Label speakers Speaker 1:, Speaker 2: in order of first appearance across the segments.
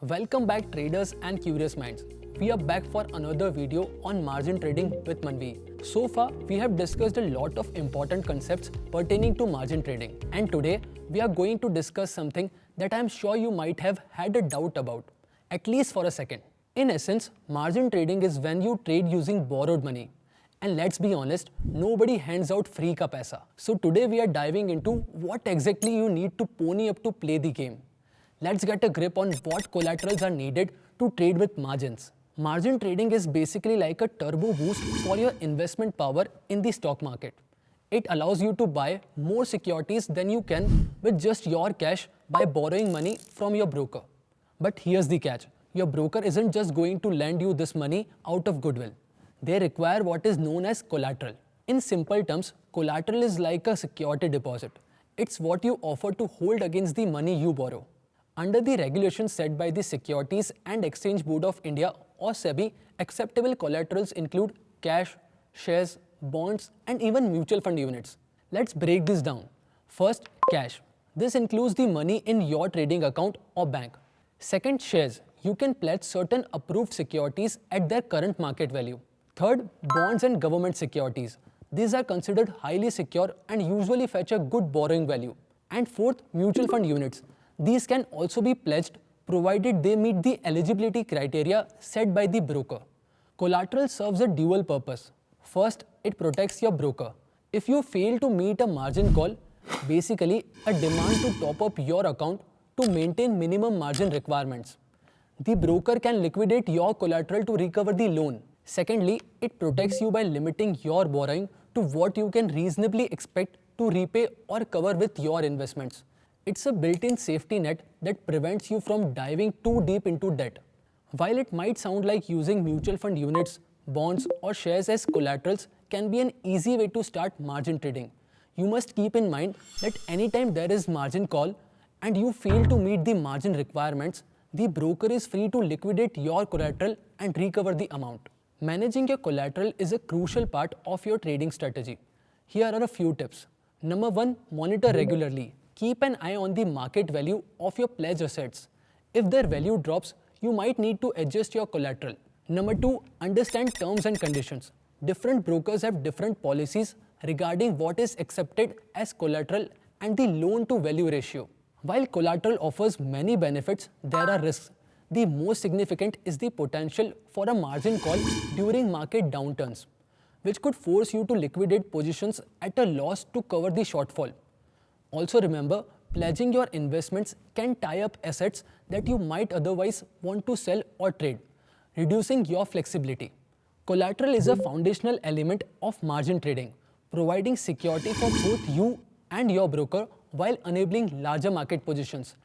Speaker 1: Welcome back traders and curious minds. We are back for another video on margin trading with Manvi. So far, we have discussed a lot of important concepts pertaining to margin trading. And today, we are going to discuss something that I am sure you might have had a doubt about, at least for a second. In essence, margin trading is when you trade using borrowed money. And let's be honest, nobody hands out free ka paisa. So today we are diving into what exactly you need to pony up to play the game. Let's get a grip on what collaterals are needed to trade with margins. Margin trading is basically like a turbo boost for your investment power in the stock market. It allows you to buy more securities than you can with just your cash by borrowing money from your broker. But here's the catch. Your broker isn't just going to lend you this money out of goodwill. They require what is known as collateral. In simple terms, collateral is like a security deposit. It's what you offer to hold against the money you borrow. Under the regulations set by the Securities and Exchange Board of India or SEBI, acceptable collaterals include cash, shares, bonds, and even mutual fund units. Let's break this down. First, cash. This includes the money in your trading account or bank. Second, shares. You can pledge certain approved securities at their current market value. Third, bonds and government securities. These are considered highly secure and usually fetch a good borrowing value. And fourth, mutual fund units. These can also be pledged provided they meet the eligibility criteria set by the broker. Collateral serves a dual purpose. First, it protects your broker. If you fail to meet a margin call, basically a demand to top up your account to maintain minimum margin requirements, the broker can liquidate your collateral to recover the loan. Secondly, it protects you by limiting your borrowing to what you can reasonably expect to repay or cover with your investments. It's a built-in safety net that prevents you from diving too deep into debt. While it might sound like using mutual fund units, bonds, or shares as collaterals can be an easy way to start margin trading, you must keep in mind that anytime there is margin call and you fail to meet the margin requirements, the broker is free to liquidate your collateral and recover the amount. Managing your collateral is a crucial part of your trading strategy. Here are a few tips. Number 1, monitor regularly. Keep an eye on the market value of your pledged assets. If their value drops, you might need to adjust your collateral. Number 2, understand terms and conditions. Different brokers have different policies regarding what is accepted as collateral and the loan to value ratio. While collateral offers many benefits, there are risks. The most significant is the potential for a margin call during market downturns, which could force you to liquidate positions at a loss to cover the shortfall. Also remember, pledging your investments can tie up assets that you might otherwise want to sell or trade, reducing your flexibility. Collateral is a foundational element of margin trading, providing security for both you and your broker while enabling larger market positions.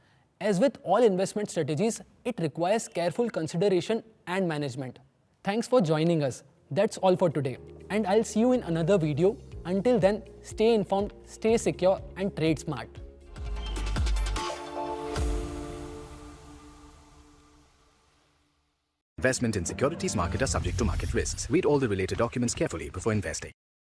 Speaker 1: As with all investment strategies, it requires careful consideration and management. Thanks for joining us. That's all for today, and I'll see you in another video. Until then, stay informed, stay secure, and trade smart.
Speaker 2: Investment in securities market are subject to market risks. Read all the related documents carefully before investing.